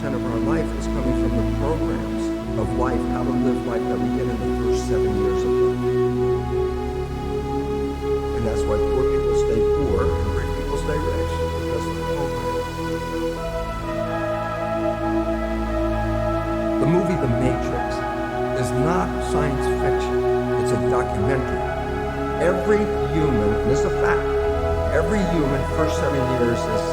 95% of our life is coming from the programs of life, how to live life that we get in the first 7 years of life. And that's why poor people stay poor and rich people stay rich, because of the program. The movie The Matrix is not science fiction, it's a documentary. Every human, and this is a fact, every human first 7 years is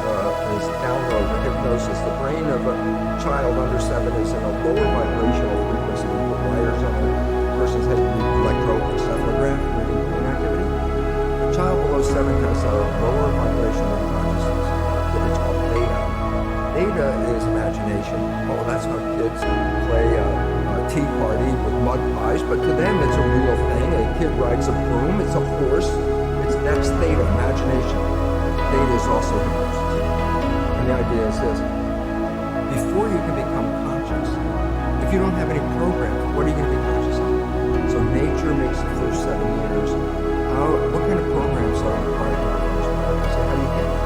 download or hypnosis. The brain of a child under 7 is in a lower vibrational frequency. We put wires on the person's head with electroencephalograph, reading brain activity. A child below 7 has a lower vibrational consciousness. It's called theta. Theta is imagination. Oh, that's how kids play a tea party with mud pies, but to them it's a real thing. A kid rides a broom, it's a horse. That's theta, imagination. Theta is also hypnosis. And the idea is this: before you can become conscious, if you don't have any programs, what are you going to be conscious of? So nature makes the first 7 years. What kind of programs are required to the first 7 years? So how do you get it?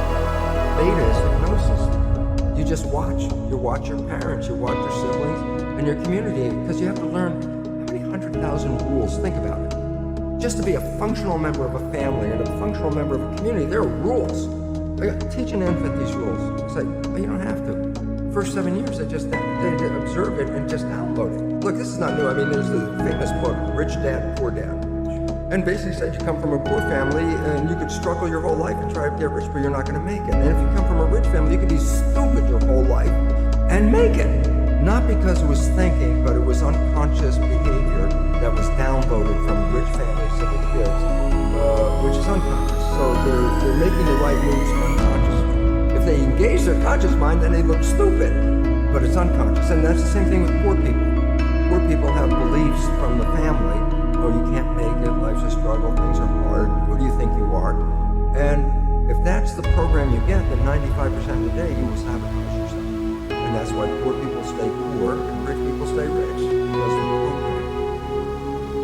Theta is hypnosis. You just watch. You watch your parents, you watch your siblings, and your community, because you have to learn how many 100,000 rules. Think about it. Just to be a functional member of a family and a functional member of a community, there are rules. Teach an infant these rules. It's like, well, you don't have to. First 7 years, they observe it and just download it. Look, this is not new. I mean, there's the famous book, Rich Dad, Poor Dad. And basically said you come from a poor family and you could struggle your whole life and try to get rich, but you're not going to make it. And if you come from a rich family, you could be stupid your whole life and make it. Not because it was thinking, but it was unconscious behavior that was downloaded from rich families to the kids, which is unconscious. So they're making the right moves unconsciously. If they engage their conscious mind, then they look stupid, but it's unconscious. And that's the same thing with poor people. Poor people have beliefs from the family. Oh, you can't make it, life's a struggle, things are hard, who do you think you are? And if that's the program you get, then 95% of the day you will sabotage yourself. And that's why poor people stay poor and rich people stay rich, because of the program.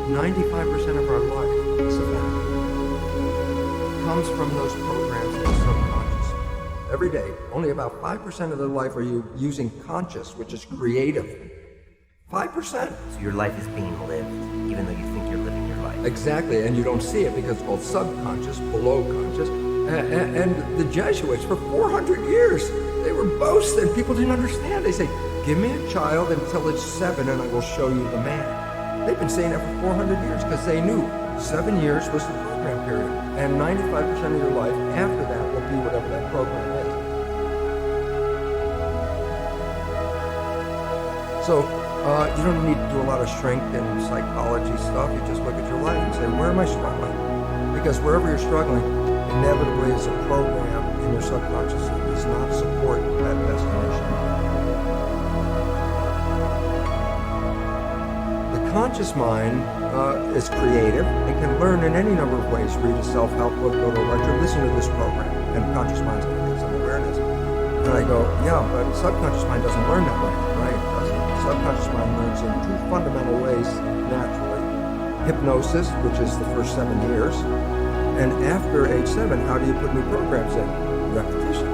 95% of our life, is a fact, comes from those programs that are subconscious. Every day, only about 5% of their life are you using conscious, which is creative. 5%. So your life is being lived, even though you think you're living your life. Exactly, and you don't see it because it's called subconscious, below conscious. And the Jesuits, for 400 years, they were boasting. People didn't understand. They say, give me a child until it's 7 and I will show you the man. They've been saying that for 400 years because they knew 7 years was the program period. And 95% of your life after that will be whatever that program is. So, you don't need to do a lot of shrink and psychology stuff. You just look at your life and say, where am I struggling? Because wherever you're struggling, inevitably is a program in your subconscious that does not support that destination. The conscious mind is creative and can learn in any number of ways. Read a self-help book, go to a lecture, listen to this program, and conscious mind's going to get some awareness. And I go, yeah, but subconscious mind doesn't learn that way, right? Subconscious mind learns in 2 fundamental ways naturally. Hypnosis, which is the first 7 years, and after age 7, how do you put new programs in? Repetition.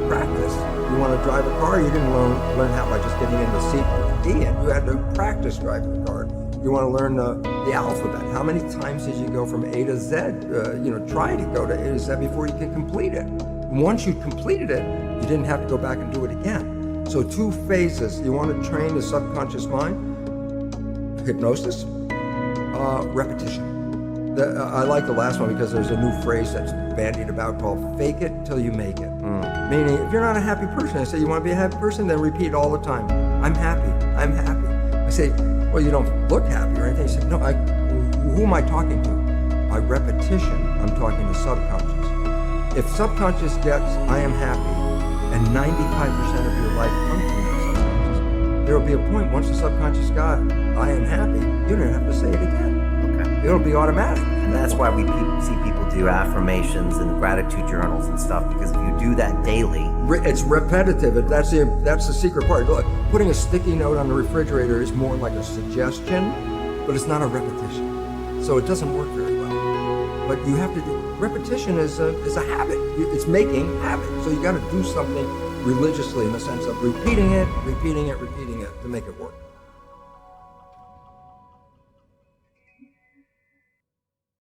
Practice. You want to drive a car, you didn't learn how by just getting in the seat with the key in. You had to practice driving the car. You want to learn the alphabet. How many times did you go from A to Z? Try to go to A to Z before you can complete it. Once you completed it, you didn't have to go back and do it again. So 2 phases. You want to train the subconscious mind, hypnosis, repetition. I like the last one because there's a new phrase that's bandied about called fake it till you make it. Meaning, if you're not a happy person, I say, you want to be a happy person? Then repeat all the time, I'm happy, I'm happy. I say, well, you don't look happy or anything. You say, no, who am I talking to? By repetition, I'm talking to subconscious. If subconscious gets, I am happy, and 95% of your life comes from that subconscious, there will be a point once the subconscious got, I am happy, you don't have to say it again. Okay. It'll be automatic. And that's why we see people do affirmations and gratitude journals and stuff, because if you do that daily, it's repetitive. That's the secret part. Look, putting a sticky note on the refrigerator is more like a suggestion, but it's not a repetition. So it doesn't work very well. But you have to do repetition is a habit. It's making habit. So you got to do something religiously in the sense of repeating it to make it work.